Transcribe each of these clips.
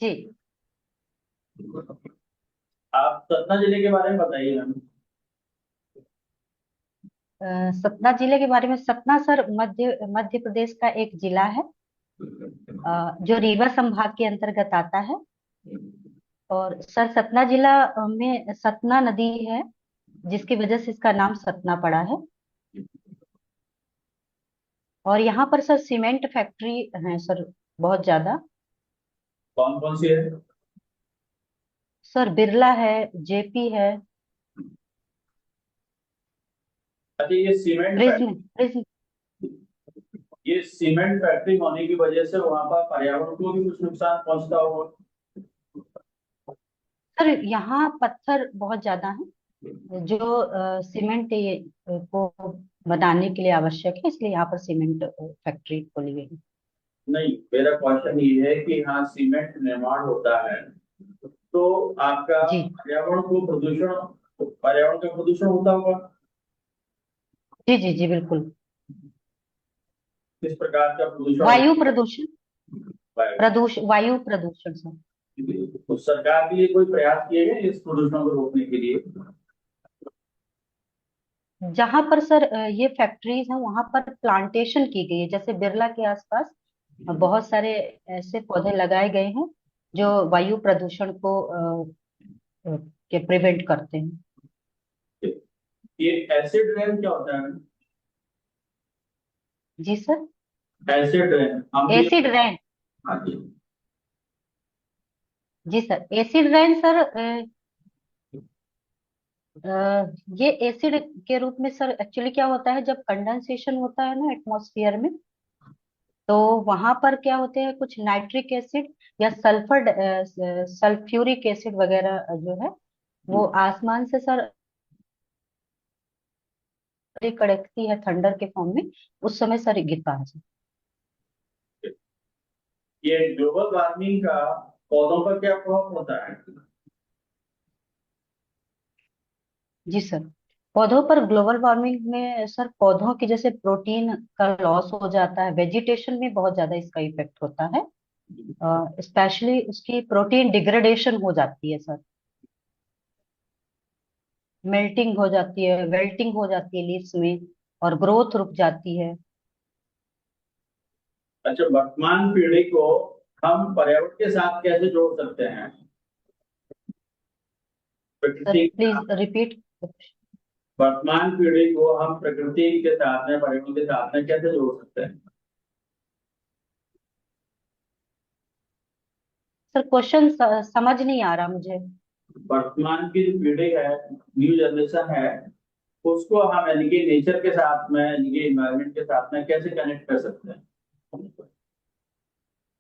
जी। आप सतना जिले के बारे में बताइए हमें। सतना जिले के बारे में, सतना सर मध्य मध्य प्रदेश का एक जिला है, जो रीवा संभाग के अंतर्गत आता है। और सर सतना जिला में सतना नदी है, जिसकी वजह से इसका नाम सतना पड़ा है। और यहाँ पर सर सीमेंट फैक्ट्री है सर, बहुत ज्यादा। कौन कौन सी है? सर बिरला है, जेपी है, अच्छा, प्रिज्म प्रिज्म। ये सीमेंट फैक्ट्री होने की वजह से वहां पर पर्यावरण को भी कुछ नुकसान पहुंचता होगा। सर यहाँ पत्थर बहुत ज्यादा है, जो सीमेंट को बनाने के लिए आवश्यक है, इसलिए यहाँ पर सीमेंट फैक्ट्री खोली गई है। नहीं, मेरा क्वेश्चन ये है कि हाँ, सीमेंट निर्माण होता है तो आपका जी पर्यावरण का प्रदूषण होता होगा। जी जी जी बिल्कुल। किस प्रकार का प्रदूषण वायु होता प्रदूषण, है? वायु प्रदूषण सर। तो सरकार के लिए कोई प्रयास किए गए इस प्रदूषण को रोकने के लिए? जहां पर सर ये फैक्ट्रीज है, वहां पर प्लांटेशन की गई है। जैसे बिरला के आसपास बहुत सारे ऐसे पौधे लगाए गए हैं जो वायु प्रदूषण को के प्रिवेंट करते हैं। ये एसिड रेन क्या होता है? जी सर। एसिड रेन हम भी। Acid rain. हाँ जी। जी सर, एसिड रेन सर, अ, ये एसिड के रूप में सर एक्चुअली क्या होता है, जब कंडेंसेशन होता है ना एटमॉस्फेयर में, तो वहां पर क्या होते हैं, कुछ नाइट्रिक एसिड या सल्फ्यूरिक एसिड वगैरह जो है, वो आसमान से सर कड़कती है थंडर के फॉर्म में, उस समय सर गिरता है सर। ये ग्लोबल वार्मिंग का पौधों पर क्या प्रभाव होता है? जी सर, पौधों पर ग्लोबल वार्मिंग में सर पौधों की जैसे प्रोटीन का लॉस हो जाता है, वेजिटेशन में बहुत ज्यादा इसका इफेक्ट होता है। स्पेशली उसकी प्रोटीन डिग्रेडेशन हो जाती है सर, मेल्टिंग हो जाती है, वेल्टिंग हो जाती है लीव्स में, और ग्रोथ रुक जाती है। अच्छा, वर्तमान पीढ़ी को हम पर्यावरण के साथ कैसे जोड़ सकते हैं? सर प्रकृति प्लीज रिपीट। वर्तमान पीढ़ी को हम प्रकृति के साथ में, पर्यावरण के साथ में कैसे जोड़ सकते हैं? सर क्वेश्चन समझ नहीं आ रहा मुझे। वर्तमान की जो पीढ़ी है, न्यू जनरेशन है, उसको हम यानी कि नेचर के साथ में, यानी कि इन्वायरमेंट के साथ में कैसे कनेक्ट कर सकते हैं?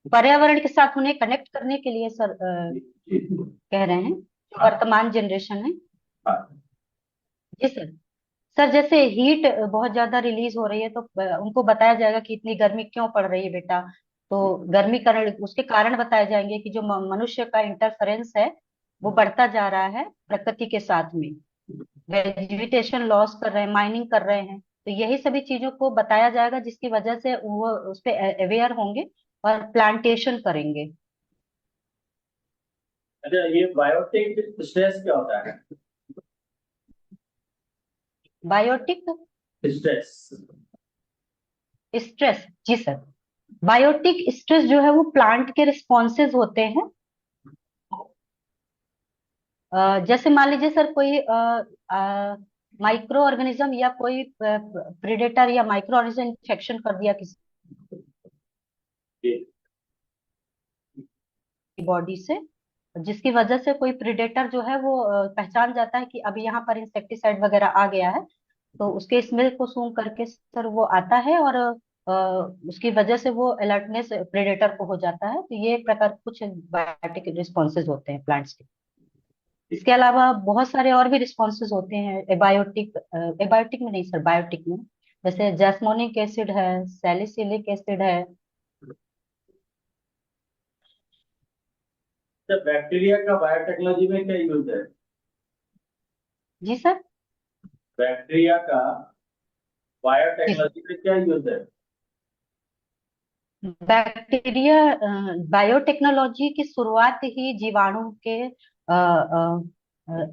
पर्यावरण के साथ उन्हें कनेक्ट करने के लिए सर जी, जी, कह रहे हैं, जो हाँ, वर्तमान जनरेशन है। हाँ। जी सर। सर जैसे हीट बहुत ज्यादा रिलीज हो रही है, तो उनको बताया जाएगा कि इतनी गर्मी क्यों पड़ रही है बेटा। तो गर्मी कारण, उसके कारण बताए जाएंगे कि जो मनुष्य का इंटरफेरेंस है वो बढ़ता जा रहा है प्रकृति के साथ में, वेजिटेशन लॉस कर रहे हैं, माइनिंग कर रहे हैं। तो यही सभी चीजों को बताया जाएगा, जिसकी वजह से वो उस पे अवेयर होंगे और प्लांटेशन करेंगे। अच्छा, ये बायोटिक स्ट्रेस क्या होता है? Biotic stress. स्ट्रेस। जी सर, बायोटिक स्ट्रेस जो है वो प्लांट के रिस्पॉन्सेज होते हैं। जैसे मान लीजिए सर, कोई माइक्रो ऑर्गेनिज्म या कोई प्रेडेटर या माइक्रो ऑर्गेनिज्म इन्फेक्शन कर दिया किसी बॉडी से, जिसकी वजह से कोई प्रेडेटर जो है वो पहचान जाता है कि अब यहाँ पर इंसेक्टिसाइड वगैरह आ गया है, तो उसके स्मेल को सूंघ करके सर वो आता है, और उसकी वजह से वो अलर्टनेस प्रेडेटर को हो जाता है। तो ये एक प्रकार कुछ बायोटिक रिस्पॉन्सेज होते हैं प्लांट्स के। इसके अलावा बहुत सारे और भी रिस्पॉन्सेज होते हैं एबायोटिक, एबायोटिक में नहीं सर, बायोटिक में। जैसे जैस्मोनिक एसिड है, सैलिसिलिक एसिड है। अच्छा, बैक्टीरिया का बायोटेक्नोलॉजी में क्या यूज है? जी सर। बैक्टीरिया का जी बायोटेक्नोलॉजी में क्या यूज है? बैक्टीरिया बायोटेक्नोलॉजी की शुरुआत ही जीवाणु के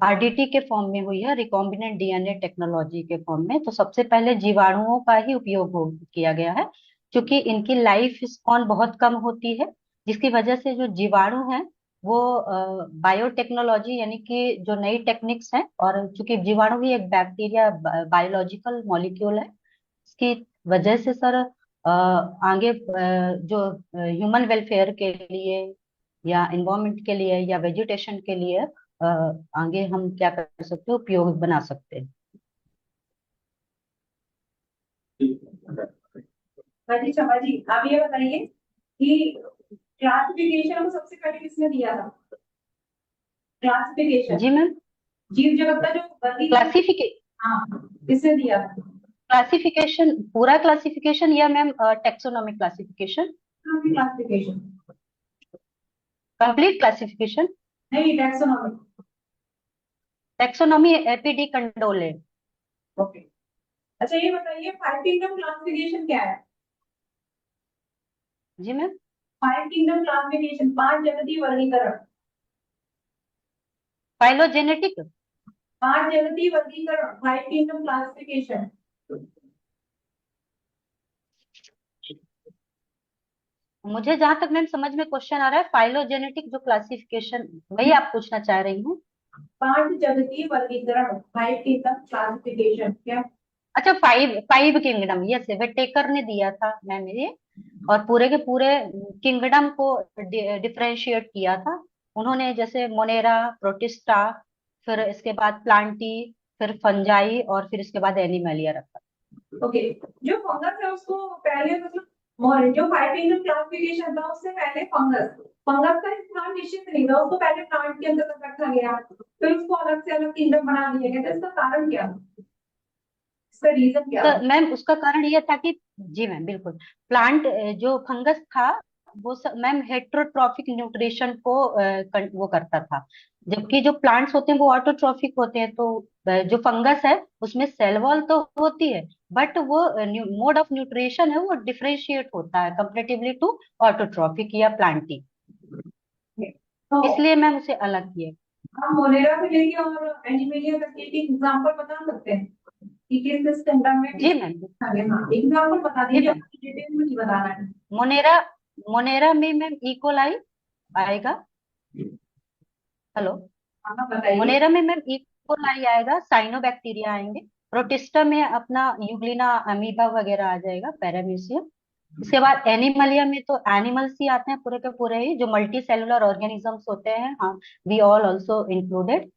आरडीटी के फॉर्म में हुई है, रिकॉम्बिनेंट डीएनए टेक्नोलॉजी के फॉर्म में। तो सबसे पहले जीवाणुओं का ही उपयोग किया गया है, क्योंकि इनकी लाइफ स्पॉन बहुत कम होती है, जिसकी वजह से जो जीवाणु हैं वो बायोटेक्नोलॉजी यानी कि जो नई टेक्निक्स हैं, और चूंकि जीवाणु भी एक बैक्टीरिया बायोलॉजिकल मॉलिक्यूल है, इसकी वजह से सर आगे जो ह्यूमन वेलफेयर के लिए या इन्वायरमेंट के लिए या वेजिटेशन के लिए आगे हम क्या कर सकते हैं, उपयोग बना सकते हैं। जी शर्मा जी, आप ये बताइए कि क्लासिफिकेशन को सबसे पहले किसने दिया था? क्लासिफिकेशन जी मैम। जीव जगत का जो वर्गीकरण, क्लासिफिके हाँ, किसने दिया था? क्लासिफिकेशन, पूरा क्लासिफिकेशन या ma'am taxonomic classification? Classification complete classification? नहीं, taxonomy. Taxonomy APD Candolle. Okay, अच्छा ये बताइए, फाइव किंगडम क्लासिफिकेशन क्या है? जी मैम। फाइव किंगडम क्लासिफिकेशन, पांच जगती वर्गीकरण। फाइलोजेनेटिक। पांच जगती वर्गीकरण, फाइव किंगडम क्लासिफिकेशन। मुझे जहां तक मैम समझ में क्वेश्चन आ रहा है, फाइलोजेनेटिक जो क्लासिफिकेशन, वही आप पूछना चाह रही हैं? पांच जगती वर्गीकरण, फाइव किंगडम क्लासिफिकेशन क्या? अच्छा, five five kingdom, yes, Whittaker ने दिया था मैम ये, और पूरे के पूरे किंगडम को डिफरेंशिएट किया था उन्होंने, जैसे मोनेरा, प्रोटिस्टा, फिर इसके बाद प्लांटी, फिर फंजाई, और फिर इसके बाद एनिमलिया रखा। ओके, जो फंगस है उसको पहले मतलब जो फाइव किंगडम क्लासिफिकेशन था उससे पहले फंगस फंगस का इस्तेमाल निश्चित नहीं था, उसको पहले प्लांट के अंदर रखा गया, फिर उसको अलग से अलग किंगडम बना दिया गया। तो इसका कारण क्या था? इसका रीजन क्या तो था? मैम उसका कारण ये था कि, जी मैम बिल्कुल, प्लांट जो फंगस था वो मैम हेट्रोट्रॉफिक न्यूट्रिशन को वो करता था, जबकि जो प्लांट्स होते हैं वो ऑटोट्रॉफिक होते हैं। तो जो फंगस है उसमें सेल वॉल तो होती है, बट वो मोड ऑफ न्यूट्रिशन है वो डिफरेंशिएट होता है कंपेरेटिवली टू ऑटोट्रॉफिक या प्लांटी, तो इसलिए मैम उसे अलग किया। हम मोनेरा से लेके और एनिमेलिया तक के एग्जांपल बता सकते हैं कि किस किंगडम में जी किस? मैम। हाँ, एग्जांपल बता जी दीजिए, मैम। आपकी डिटेल में नहीं बताना है। मोनेरा, मोनेरा में मैम इकोलाई आएगा। हेलो। हाँ बताइए। मोनेरा में मैम इकोलाई आएगा, साइनोबैक्टीरिया आएंगे, प्रोटिस्टा में अपना यूग्लिना अमीबा वगैरह आ जाएगा, पैरामीशियम। इसके बाद एनिमलिया में तो एनिमल्स ही आते हैं पूरे के पूरे ही, जो मल्टी सेलुलर ऑर्गेनिजम्स होते हैं, हाँ, we all also included.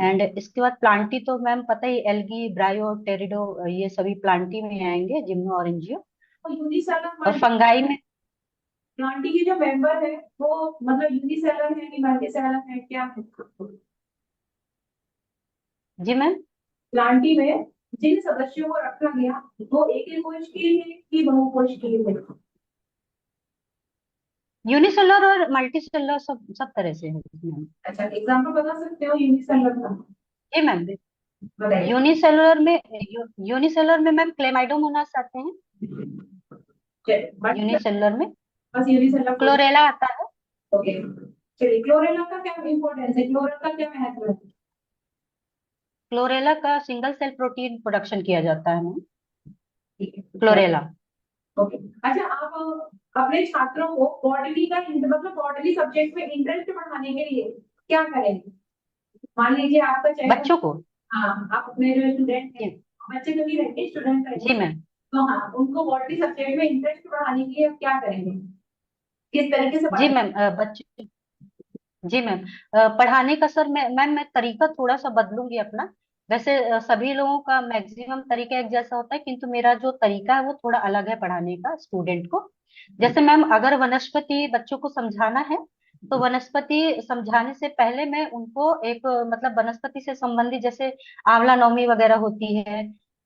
And इसके बाद प्लांटी तो मैम पता ही, एल्गी, ब्रायो, टेरिडो, ये सभी प्लांटी में आएंगे, जिम्नो और एंजियो। तो यूनिसेलर और फंगाई में, प्लांटी के जो मेंबर है वो मतलब यूनिसेलर है कि मल्टीसेलर है, क्या है? जी मैम, प्लांटी में जिन सदस्यों को रखा गया वो एक एक कोशिकीय है कि बहुकोशिकीय है? यूनिसेलुलर और मल्टी सेलुलर सब सब तरह से है मैम। अच्छा, एग्जांपल बता सकते हो यूनिसेलर का? जी मैम। बताइए। यूनिसेलुलर में, यूनिसेलुलर में मैम क्लेमाइडोमोनास आते हैं। बट यूनिसेलुलर में बस यूनिसेलर को। क्लोरेला आता है। ओके, चलिए, क्लोरेला का क्या इंपॉर्टेंस है, क्लोरेला का क्या महत्व है? क्लोरेला का सिंगल सेल प्रोटीन प्रोडक्शन किया जाता है मैम, ठीक है। क्लोरेला। ओके, अच्छा आप अपने छात्रों को बॉटनी का मतलब बॉटनी सब्जेक्ट में इंटरेस्ट बढ़ाने के लिए क्या करेंगे? मान लीजिए आपका चयन, बच्चों को। हाँ, आप अपने जो स्टूडेंट हैं, जी। बच्चे तो नहीं रहेंगे, स्टूडेंट जी रहेंगे, मैम। तो हाँ, उनको बॉटनी सब्जेक्ट में इंटरेस्ट बढ़ाने के लिए आप क्या करेंगे? किस तरीके से जी पढ़ाएंगे? मैम, बच्चे, जी मैम, पढ़ाने का सर मैं तरीका थोड़ा सा बदलूंगी अपना। वैसे सभी लोगों का मैक्सिमम तरीका एक जैसा होता है, किंतु मेरा जो तरीका है वो थोड़ा अलग है पढ़ाने का स्टूडेंट को। जैसे मैम, अगर वनस्पति बच्चों को समझाना है, तो वनस्पति समझाने से पहले मैं उनको एक मतलब वनस्पति से संबंधित, जैसे आंवला नवमी वगैरह होती है,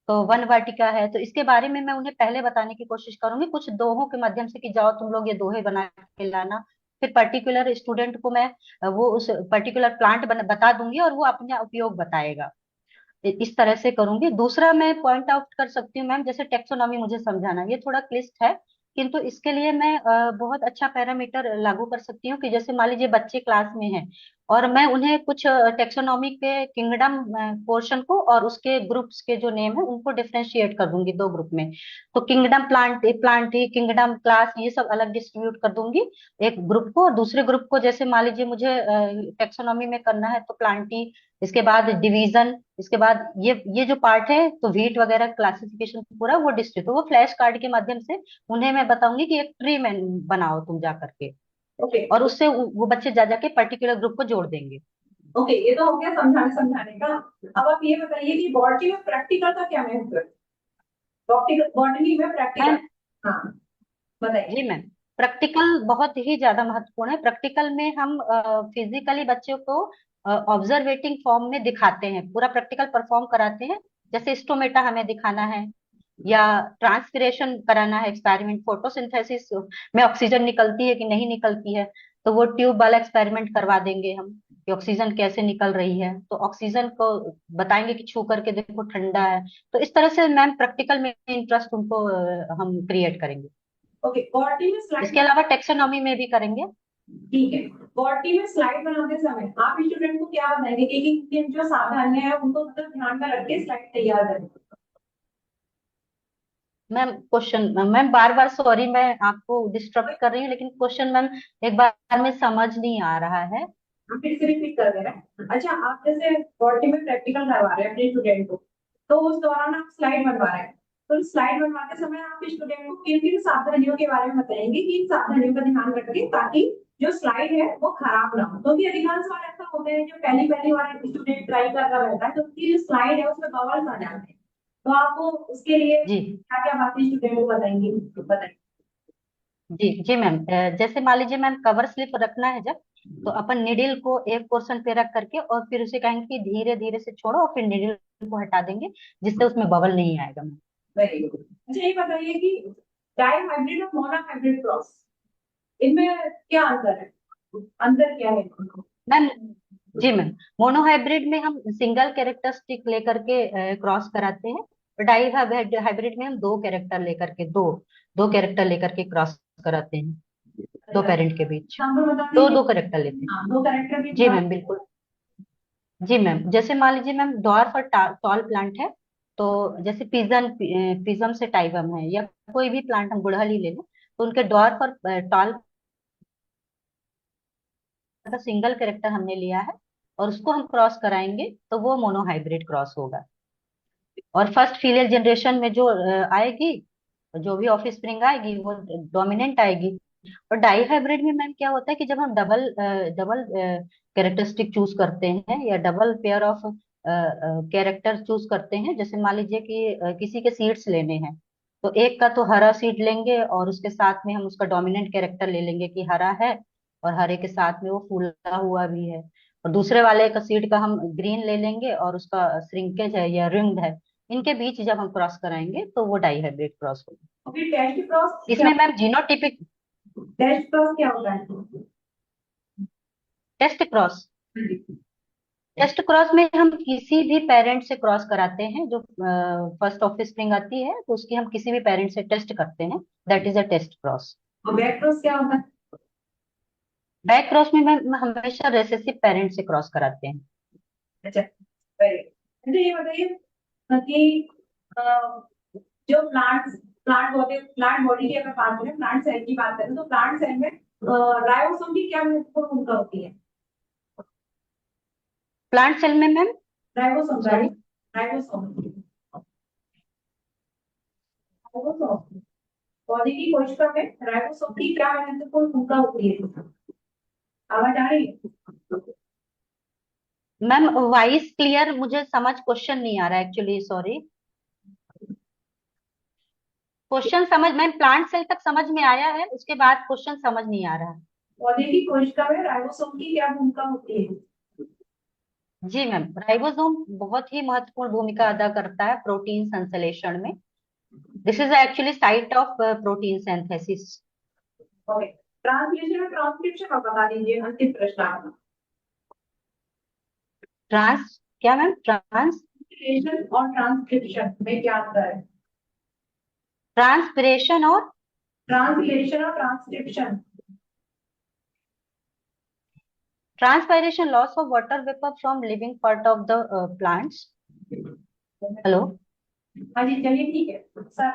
तो वन वाटिका है, तो इसके बारे में मैं उन्हें पहले बताने की कोशिश करूंगी कुछ दोहों के माध्यम से, कि जाओ तुम लोग ये दोहे बना के लाना। फिर पर्टिकुलर स्टूडेंट को मैं वो उस पर्टिकुलर प्लांट बता दूंगी और वो अपना उपयोग बताएगा। इस तरह से करूंगी। दूसरा मैं पॉइंट आउट कर सकती हूँ मैम, जैसे टेक्सोनॉमी मुझे समझाना, ये थोड़ा क्लिष्ट है, किंतु इसके लिए मैं बहुत अच्छा पैरामीटर लागू कर सकती हूँ कि जैसे मान लीजिए बच्चे क्लास में हैं और मैं उन्हें कुछ टेक्सोनॉमी के किंगडम पोर्शन को और उसके ग्रुप्स के जो नेम है उनको डिफरेंशिएट कर दूंगी दो ग्रुप में। तो kingdom plant plant kingdom class ये सब अलग डिस्ट्रीब्यूट कर दूंगी एक ग्रुप को, और दूसरे ग्रुप को जैसे मान लीजिए मुझे टेक्सोनॉमी में करना है तो प्लांटी, इसके बाद डिवीजन, इसके बाद ये जो पार्ट है तो वीट वगैरह क्लासिफिकेशन पूरा वो डिस्ट्रीब्यूट, तो वो फ्लैश कार्ड के माध्यम से उन्हें मैं बताऊंगी कि एक ट्री में बनाओ तुम जा करके, ओके और उससे वो बच्चे जा जाके पर्टिकुलर ग्रुप को जोड़ देंगे। ओके, ये तो हो गया समझाने समझाने का। अब आप ये बताइए कि बॉटनी में प्रैक्टिकल का क्या महत्व है? बॉटनी में प्रैक्टिकल, मैम हाँ बताइए। जी मैम, प्रैक्टिकल बहुत ही ज्यादा महत्वपूर्ण है। प्रैक्टिकल में हम फिजिकली बच्चों को ऑब्जर्वेटिंग फॉर्म में दिखाते हैं, पूरा प्रैक्टिकल परफॉर्म कराते हैं। जैसे स्टोमेटा हमें दिखाना है या ट्रांसपिरेशन कराना है, एक्सपेरिमेंट फोटोसिंथेसिस में ऑक्सीजन निकलती है कि नहीं निकलती है, तो वो ट्यूब वाला एक्सपेरिमेंट करवा देंगे हम कि ऑक्सीजन कैसे निकल रही है, तो ऑक्सीजन को बताएंगे कि छू करके देखो ठंडा है। तो इस तरह से मैम प्रैक्टिकल में इंटरेस्ट उनको हम क्रिएट करेंगे। ओके, बॉटनी में स्लाइड, इसके अलावा टेक्सोनॉमी में भी करेंगे। ठीक है। बॉटनी में स्लाइड बनाते समय आप स्टूडेंट को क्या बताएंगे कि जो सावधानियां हैं उनको मतलब ध्यान में रख के स्लाइड तैयार करें? मैम क्वेश्चन, मैम बार बार सॉरी मैं आपको डिस्टर्ब कर रही हूँ, लेकिन क्वेश्चन मैम एक बार में समझ नहीं आ रहा है। हम फिर से रिपीट कर रहे हैं। अच्छा, आप जैसे बॉटनी में प्रैक्टिकल करवा रहे हैं अपने स्टूडेंट को, तो उस दौरान आप स्लाइड बनवा रहे हैं, तो स्लाइड बनवाते समय आप स्टूडेंट को किन किन सावधानियों के बारे में बताएंगे कि इन सावधानियों का ध्यान रखें ताकि जो स्लाइड है वो खराब ना हो? क्योंकि अधिकांश बार ऐसा होता है जो पहली पहली बार स्टूडेंट ट्राई कर रहा रहता है तो उसकी जो स्लाइड है उसमें बबल्स आ जाते हैं, तो आपको उसके लिए जी क्या क्या बातें स्टूडेंट को बताएंगे, बताएं। जी जी मैम, जैसे मान लीजिए मैम कवर स्लिप रखना है जब, तो अपन निडिल को एक पोर्शन पे रख करके और फिर उसे कहेंगे कि धीरे धीरे से छोड़ो और फिर निडिल को हटा देंगे, जिससे उसमें बबल नहीं आएगा मैम। Very good. अच्छा, ये बताइए कि डाई हाइब्रिड और मोनो हाइब्रिड क्रॉस, इनमें क्या अंतर है? अंतर क्या है? मैम जी मैम, मोनो हाइब्रिड में हम सिंगल कैरेक्टरिस्टिक लेकर के क्रॉस कराते हैं, और डाई हाइब्रिड में हम दो कैरेक्टर लेकर के दो कैरेक्टर लेकर के क्रॉस कराते हैं, दो पेरेंट के बीच एग्जाम्पल बता दो दीजिए। दो कैरेक्टर लेते हैं। हाँ, दो कैरेक्टर भी जी बता। मैम बिल्कुल। जी मैम, जैसे मान लीजिए मैम डॉर्फ और टॉल प्लांट है, तो जैसे पिजम से टाइबम है या कोई भी प्लांट हम गुड़हल ही ले लें, तो उनके डॉर्फ और टॉल का सिंगल कैरेक्टर हमने लिया है और उसको हम क्रॉस कराएंगे तो वो मोनोहाइब्रिड क्रॉस होगा। और फर्स्ट फीमेल जनरेशन में जो आएगी, जो भी ऑफ स्प्रिंग आएगी वो डोमिनेंट आएगी। और डाई हाइब्रिड में मैम क्या होता है कि जब हम डबल डबल कैरेक्टरिस्टिक चूज करते हैं या double pair of character choose करते हैं, जैसे मान लीजिए कि किसी के सीड्स लेने हैं, तो एक का तो हरा सीड लेंगे और उसके साथ में हम उसका डोमिनेंट कैरेक्टर ले लेंगे कि हरा है, और हरे के साथ में वो फूला हुआ भी है। और दूसरे वाले का सीड का हम ग्रीन ले लेंगे और उसका श्रिंकेज है या रिंग्ड है। इनके बीच जब हम क्रॉस कराएंगे तो वो डाई हाइब्रिड क्रॉस होगा। और फिर टेस्ट क्रॉस क्या? इसमें मैम जीनोटिपिक टेस्ट क्रॉस क्या होता है? टेस्ट क्रॉस, टेस्ट क्रॉस में हम किसी भी पेरेंट से क्रॉस कराते हैं, जो फर्स्ट ऑफ स्प्रिंग आती है तो उसकी हम किसी भी पेरेंट से टेस्ट करते हैं, that is a test cross. और बैक क्रॉस क्या होता है? बैक क्रॉस में मैम हमेशा रेसेसिव पेरेंट से क्रॉस कराते हैं। अच्छा, वेरी गुड। मुझे ये बताइए कि अ, जो प्लांट बॉडी की अगर बात करें, प्लांट सेल की बात करें, तो प्लांट सेल में राइबोसोम की क्या महत्वपूर्ण भूमिका होती है? प्लांट सेल में ma'am, ribosome, sorry, ribosome, ribosome body की कोशिका में राइबोसोम की क्या महत्वपूर्ण भूमिका होती है? आवाज आ रही है? मैम वॉइस क्लियर, मुझे समझ क्वेश्चन नहीं आ रहा है एक्चुअली, सॉरी। क्वेश्चन समझ, मैम प्लांट सेल तक समझ में आया है, उसके बाद क्वेश्चन समझ नहीं आ रहा है। पौधे की कोशिका में राइबोसोम की क्या भूमिका होती है? जी मैम, राइबोसोम बहुत ही महत्वपूर्ण भूमिका अदा करता है प्रोटीन संश्लेषण में। This is actually site of protein synthesis. Okay, translation और ट्रांसक्रिप्शन आप बता दीजिए, अंतिम प्रश्न आपका। ट्रांस क्या मैम, ट्रांस ट्रांसलेशन और ट्रांसक्रिप्शन में क्या अंतर है? ट्रांसपिरेशन और ट्रांसलेशन और transcription. Transpiration, loss of water vapour from living part of the plants. Hello, हाँ जी चलिए ठीक है सर।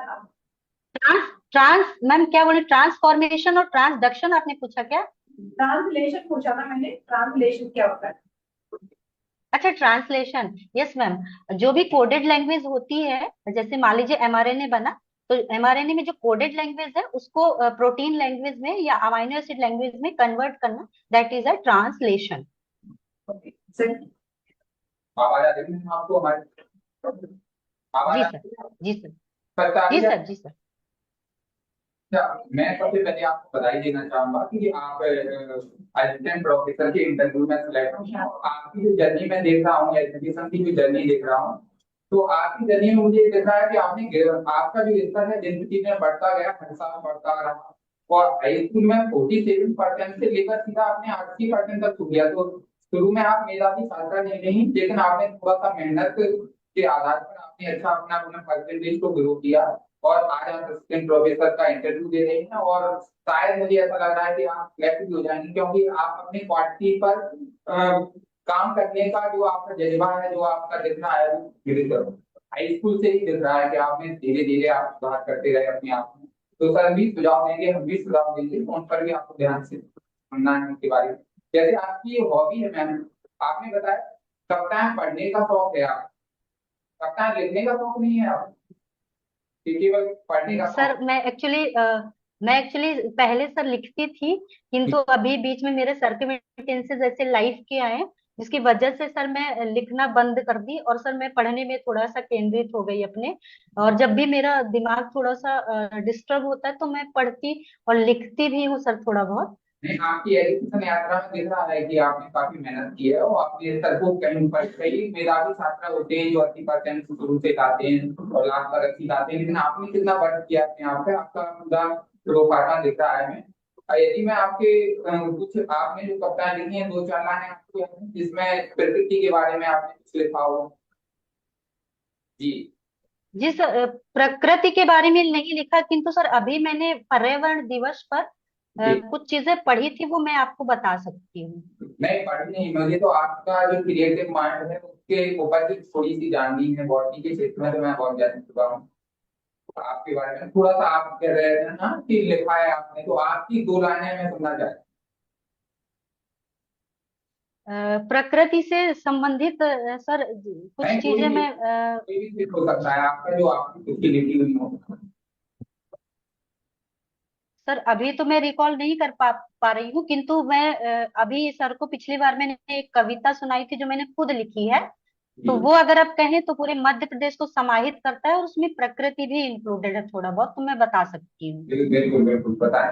ट्रांस ट्रांस मैम क्या बोले, ट्रांसफॉर्मेशन और ट्रांसडक्शन आपने पूछा क्या? ट्रांसलेशन पूछा था मैंने, ट्रांसलेशन क्या होता है? अच्छा, ट्रांसलेशन, यस मैम। जो भी कोडेड लैंग्वेज होती है, जैसे मान लीजिए एमआरएनए बना, तो एमआरएनए में जो कोडेड लैंग्वेज है उसको प्रोटीन लैंग्वेज में या अमाइनो एसिड लैंग्वेज में कन्वर्ट करना, that is a translation. Sir आवाज आ रही है आपको हमारी? आवाज जी आ सर, रही है? जी सर, पता जी है? सर, जी सर। अच्छा, मैं सबसे पहले आपको बधाई देना चाहूंगा कि आप असिस्टेंट प्रोफेसर के इंटरव्यू में सिलेक्ट हुए हैं। और आपकी जो जर्नी मैं देख रहा हूँ, एजुकेशन की जो जर्नी देख रहा हूँ, तो आपकी जर्नी में मुझे ये दिख रहा है कि आपका जो इंटर है जिंदगी में बढ़ता गया, हर साल बढ़ता रहा। और हाई स्कूल में 47% से लेकर सीधा आपने 80% तक छू गया। तो शुरू में आप मेधावी छात्रा नहीं, लेकिन आपने थोड़ा सा मेहनत के आधार पर आपने अच्छा अपना अपना परसेंटेज को ग्रो किया। और आज आप असिस्टेंट प्रोफेसर का इंटरव्यू दे रहे हैं, और शायद मुझे ऐसा लग रहा है कि आप सिलेक्ट भी हो जाएंगे, क्योंकि आप अपनी क्वालिटी पर काम करने का जो आपका जज्बा है, जो आपका दिख रहा है, वो धीरे हाई स्कूल से ही दिख रहा है कि आपने धीरे धीरे आप सुधार करते गए अपने आप में। तो सर भी सुझाव देंगे, हम भी सुझाव देंगे, तो उन पर भी आपको ध्यान से सुनना है उनके बारे में। जैसे आपकी ये हॉबी है मैम, आपने बताया कविताएं पढ़ने का शौक है, आप कविताएं लिखने का शौक नहीं है आप, कि केवल पढ़ने का सर शौक? मैं एक्चुअली पहले सर लिखती थी, किंतु अभी बीच में मेरे सर्कमस्टेंसेस ऐसे लाइफ के आए, जिसकी वजह से सर मैं लिखना बंद कर दी, और सर मैं पढ़ने में थोड़ा सा केंद्रित हो गई अपने। और जब भी मेरा दिमाग थोड़ा सा डिस्टर्ब होता है तो मैं पढ़ती और लिखती भी हूँ सर, थोड़ा बहुत। नहीं, आपकी एजुकेशन यात्रा में दिख रहा है कि आपने काफी मेहनत की है, और आपने सर को कहीं पर कई मेधावी छात्र होते हैं जो 80% शुरू से लाते हैं और लाख पर 80 लाते हैं, लेकिन आपने कितना वर्क किया अपने आप पे, आपका पूरा प्रोफाइल दिख रहा है हमें। और यदि मैं आपके कुछ आपने जो कविताएं लिखी हैं, दो चार लाइनें आपको याद हैं, जिसमें प्रकृति के बारे में आपने कुछ लिखा हो? जी। जी सर, प्रकृति के बारे में नहीं लिखा, किंतु सर अभी मैंने पर्यावरण दिवस पर जी। कुछ चीजें पढ़ी थी, वो मैं आपको बता सकती हूँ। नहीं, पढ़ी नहीं, मुझे तो आपका जो क्रिएटिव माइंड है उसके ऊपर भी थोड़ी सी जाननी है। बॉटनी के क्षेत्र में तो मैं बहुत जान चुका हूँ। आपके बारे में थोड़ा सा आप कह रहे थे ना कि लिखा है आपने, तो आपकी दो लाइनें मैं सुनना चाहता प्रकृति से संबंधित सर हूँ। कुछ नहीं, चीजें मैं कोई भी चीज हो सकता है आपका जो आपकी खुद की लिखी हुई हो। सर अभी तो मैं रिकॉल नहीं कर पा रही हूँ, किंतु मैं अभी सर को पिछली बार मैंने एक कविता सुनाई थी जो मैंने खुद लिखी है, तो जी, वो अगर आप कहें तो पूरे मध्य प्रदेश को समाहित करता है, और उसमें प्रकृति भी इंक्लूडेड है थोड़ा बहुत, तो मैं बता सकती हूँ। बिल्कुल बिल्कुल बताएं।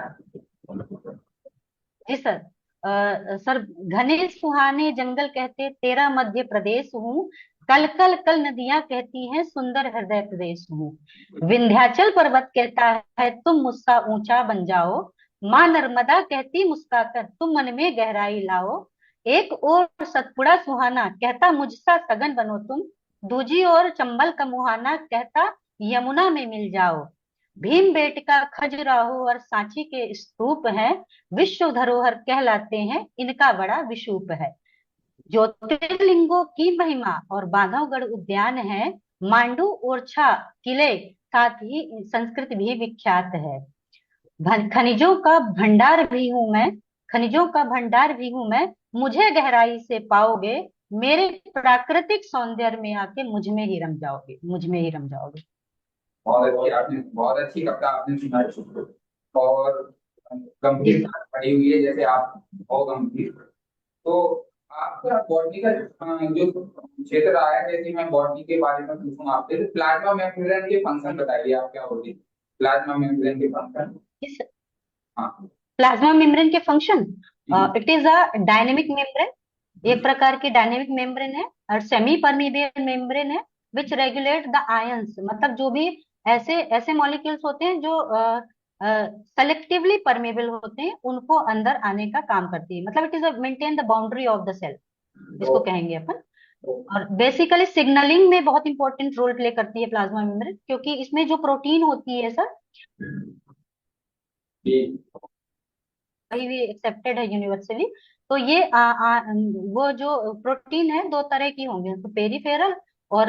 जी सर। सर, घने सुहाने जंगल कहते तेरा मध्य प्रदेश हूँ, कल कल कल नदियां कहती हैं सुंदर हृदय प्रदेश हूँ, विंध्याचल पर्वत कहता है तुम मुझसा ऊंचा बन जाओ, माँ नर्मदा कहती मुस्काकर तुम मन में गहराई लाओ, एक और सतपुड़ा सुहाना कहता मुझसा सगन बनो तुम, दूजी ओर चंबल का मुहाना कहता यमुना में मिल जाओ, भीम बेटका खजुराहो और सांची के स्तूप हैं, विश्व धरोहर कहलाते हैं इनका बड़ा विशूप है, ज्योतिर्लिंगों की महिमा और बांधवगढ़ उद्यान है, मांडू ओरछा किले साथ ही संस्कृत भी विख्यात है, खनिजों का भंडार भी हूं मैं, खनिजों का भंडार भी हूं मैं, मुझे गहराई से पाओगे, मेरे प्राकृतिक सौंदर्य में आके मुझ में ही रम जाओगे, मुझ में ही रम जाओगे। बहुत अच्छी कविता आपने सुनाई, और जी गंभीर सर। पड़ी हुई है, जैसे आप बहुत गंभीर। तो आपका बॉटनी का जो क्षेत्र रहा है, जैसे मैं बॉटनी के बारे में पूछूं आपसे, तो प्लाज्मा मेम्ब्रेन के फंक्शन बताइए, आप क्या होते हैं प्लाज्मा मेम्ब्रेन के फंक्शन? हाँ प्लाज्मा मेम्ब्रेन के फंक्शन, जी। It is a dynamic membrane, एक प्रकार की डायनेमिक मेम्ब्रेन है, और सेमी परमीबियल मेम्ब्रेन है, विच रेगुलेट द आयंस, मतलब जो भी ऐसे ऐसे मॉलिक्यूल्स होते हैं जो सेलेक्टिवली परमेबल होते हैं, उनको अंदर आने का काम करती है, मतलब it is maintain the boundary of the cell, तो, इसको कहेंगे अपन। तो और बेसिकली सिग्नलिंग में बहुत इंपॉर्टेंट रोल प्ले करती है प्लाज्मा मेम्ब्रेन, क्योंकि इसमें जो प्रोटीन होती है सर, जी। कहीं भी एक्सेप्टेड है यूनिवर्सली। तो ये वो जो प्रोटीन है दो तरह की होंगे, तो पेरिफेरल और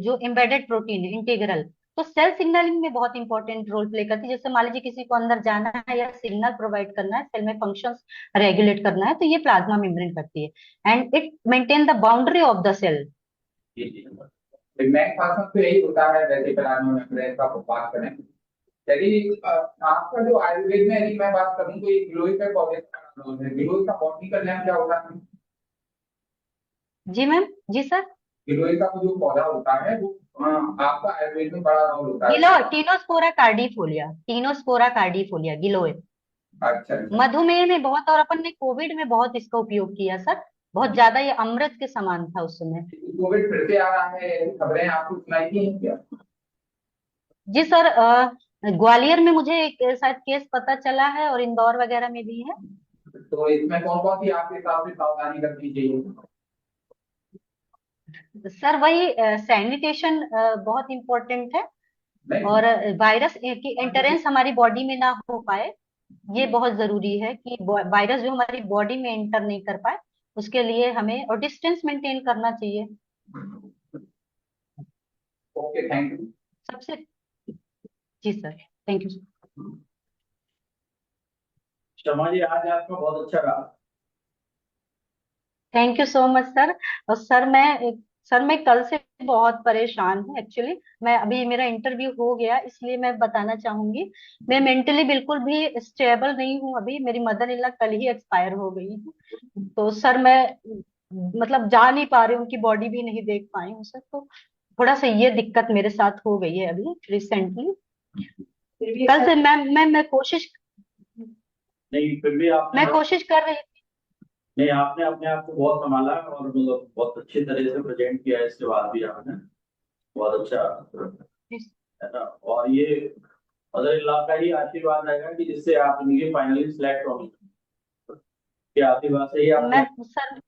जो एम्बेडेड प्रोटीन है इंटीग्रल। तो सेल सिग्नलिंग में बहुत इंपॉर्टेंट रोल प्ले करती है। जैसे मान लीजिए किसी को अंदर जाना है या सिग्नल प्रोवाइड करना है, सेल में फंक्शंस रेगुलेट करना है, तो ये प्लाज्मा मेम्ब्रेन करती है, and it maintain the boundary of the cell. जी जी। तो मैं खास तो यही होता है, वैसे प्लाज्मा मेम्ब्रेन का बात करें। यदि आपका जो आयुर्वेद में यदि मैं बात करूं तो ये गिलोय का पौधे का रोल है। गिलोय का बॉटनी का नाम क्या होता है? जी मैम। जी सर। गिलोय का वो जो पौधा होता है वो आपका आयुर्वेद में बड़ा रोल होता है गिलो उसका। टीनोस्पोरा कार्डिफोलिया, टीनोस्पोरा कार्डिफोलिया गिलोय। अच्छा अच्छा। मधुमेह में बहुत, और अपन ने कोविड में बहुत इसका उपयोग किया सर। बहुत ज्यादा ये अमृत के समान था उस समय। कोविड फिर से आ रहा है, ऐसी खबरें आपको सुनाई दी हैं क्या? जी सर। ग्वालियर में मुझे एक शायद केस पता चला है, और इंदौर वगैरह में भी है। तो इसमें कौन कौन सी आपके हिसाब से सावधानी रखनी चाहिए? सर वही सैनिटेशन बहुत इम्पोर्टेंट है, नहीं। और वायरस की एंटरेंस हमारी बॉडी में ना हो पाए, ये बहुत जरूरी है कि वायरस जो हमारी बॉडी में एंटर नहीं कर पाए, उसके लिए हमें और डिस्टेंस मेंटेन करना चाहिए ओके, थैंक यू। सबसे। जी sir. Thank you. Sharma ji, आज आपका बहुत अच्छा रहा। Thank you so much sir. और सर मैं कल से बहुत परेशान हूँ एक्चुअली। मैं अभी मेरा इंटरव्यू हो गया, इसलिए मैं बताना चाहूंगी, मैं मेंटली बिल्कुल भी स्टेबल नहीं हूँ अभी। मेरी मदर इन लॉ कल ही एक्सपायर हो गई है, तो सर मैं मतलब जा नहीं पा रही हूँ, उनकी बॉडी भी नहीं देख पाई हूँ सर। तो थोड़ा सा ये दिक्कत मेरे साथ हो गई है अभी रिसेंटली। फिर भी कल अच्छा। से नहीं, फिर भी आपने मैं कोशिश कर रही नहीं, आपने अपने आप को बहुत संभाला और मतलब बहुत अच्छी तरह से प्रेजेंट किया है। इसके बाद भी आपने बहुत अच्छा, थी। है ना। और ये मदर इन लॉ का ही आशीर्वाद रहेगा कि जिससे आप इनके फाइनली सिलेक्ट होंगे, कि आशीर्वाद से ही आप। मैं सर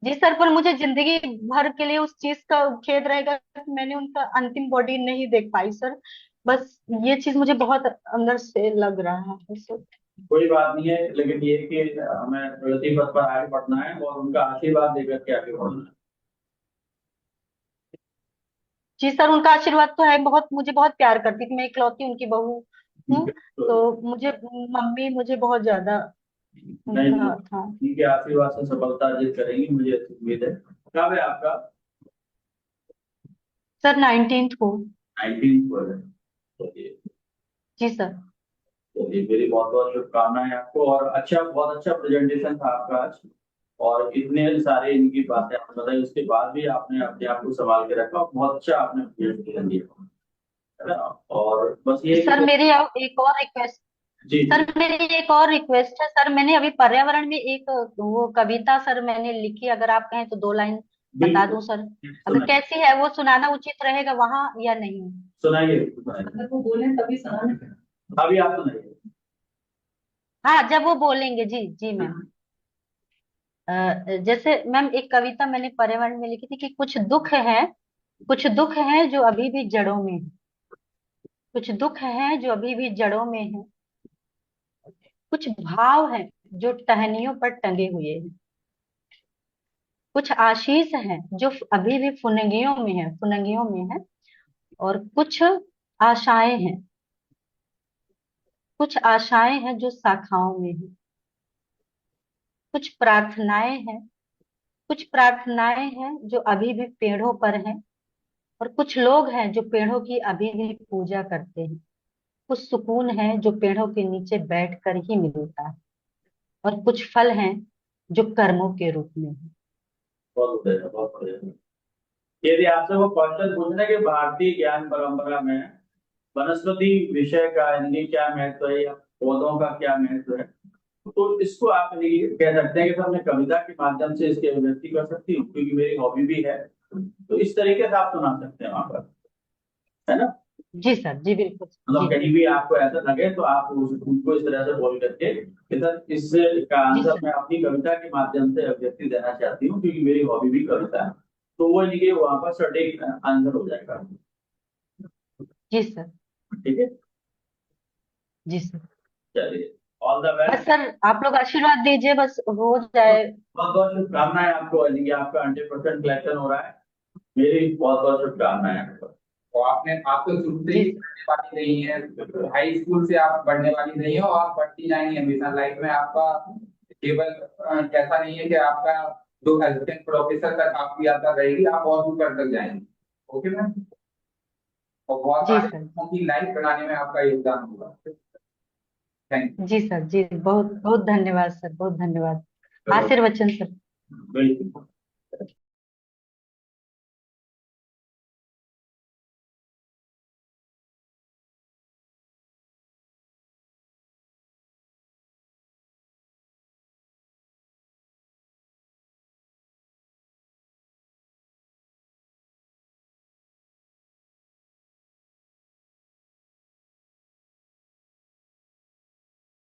जी सर, पर मुझे जिंदगी भर के लिए उस चीज का खेद रहेगा कि मैंने उनका अंतिम बॉडी नहीं देख पाई सर। बस ये चीज मुझे बहुत अंदर से लग रहा है सर। कोई बात नहीं है, लेकिन ये कि हमें प्रगति पथ पर आगे बढ़ना है और उनका आशीर्वाद देकर के आगे बढ़ना जी सर, उनका आशीर्वाद तो है बहुत, मुझे बहुत प्यार करती थी, मैं इकलौती उनकी बहू है। हूँ। तो तो मुझे मम्मी मुझे बहुत ज्यादा नहीं, उनका था। उनके आशीर्वाद से सफलता अर्जित करेंगी, मुझे अच्छी उम्मीद है। कब है आपका? सर 19th को। 19 को है। तो जी सर। ये मेरी बहुत बहुत शुभकामनाएं आपको, और अच्छा, बहुत अच्छा प्रेजेंटेशन था आपका आज। और इतने सारे इनकी बातें आपने बताई, उसके बाद भी आपने अपने आप को संभाल के रखा, और बहुत अच्छा आपने प्रेजेंटेशन दिया, है ना। और बस ये है कि सर मेरी अब एक और रिक्वेस्ट जी जी। सर मेरी एक और रिक्वेस्ट है सर। मैंने अभी पर्यावरण में एक वो कविता सर मैंने लिखी, अगर आप कहें तो 2 लाइन बता बिल्कुल। दूं सर। अगर सुनाइए, कैसी है वो सुनाना उचित रहेगा वहां या नहीं? सुनाइए, सुनाइए। अगर वो बोले तभी सुना। अभी आप सुनाइए। हाँ, जब वो बोलेंगे। जी जी मैम। जैसे मैम एक कविता मैंने पर्यावरण में लिखी थी कि कुछ दुख है जो अभी भी जड़ों में है, कुछ दुख है जो अभी भी जड़ों में है, कुछ भाव है जो टहनियों पर टंगे हुए हैं, कुछ आशीष हैं जो अभी भी फुनगियों में है, और कुछ आशाएं हैं जो शाखाओं में है, कुछ प्रार्थनाएं हैं कुछ प्रार्थनाएं हैं जो अभी भी पेड़ों पर हैं, और कुछ लोग हैं जो पेड़ों की अभी भी पूजा करते हैं, कुछ सुकून है जो पेड़ों के नीचे बैठकर ही मिलता है, और कुछ फल हैं जो कर्मों के रूप में है। बहुत बढ़िया, बहुत बढ़िया। यदि आपसे वो क्वेश्चन पूछने के भारतीय ज्ञान परंपरा में वनस्पति विषय का इनकी क्या महत्व है, या पौधों का क्या महत्व है, तो इसको आप ये कह सकते हैं कि सर मैं कविता के माध्यम से इसकी अभिव्यक्ति कर सकती हूँ, क्योंकि मेरी हॉबी भी है। तो इस तरीके से आप सुना सकते हैं वहां पर, है ना। जी सर। जी बिल्कुल। मतलब जी कहीं भी आपको ऐसा लगे तो आप उनको इस तरह से बोल करके कि सर इस का जी आंसर सर। मैं अपनी कविता के माध्यम से अभिव्यक्ति देना चाहती हूँ, क्योंकि मेरी हॉबी भी कविता है। तो वो लिखे वहां पर सटीक आंसर हो जाएगा। जी सर। ठीक है। जी सर। चलिए, all the bus best. Sir आप लोग आशीर्वाद दीजिए, बस हो जाए। बहुत बहुत शुभकामनाएं आपको, यानी कि आपका 100% सिलेक्शन हो रहा है। मेरी बहुत बहुत शुभकामनाएं आपको। तो आप तो शुरू से जी ही पढ़ने वाली नहीं है, हाई स्कूल से आप बढ़ने वाली नहीं हो, आप बढ़ती जाएंगी हमेशा लाइफ में। आपका केवल ऐसा नहीं है कि आपका जो असिस्टेंट प्रोफेसर तक आपकी यात्रा रहेगी, आप और ऊपर तक जाएंगे। Okay ma'am. और बहुत जी सारे सर। लोगों की लाइफ बनाने में आपका योगदान होगा। थैंक जी सर। जी बहुत बहुत धन्यवाद सर, बहुत धन्यवाद। यू। आशीर्वचन सर। बिल्कुल।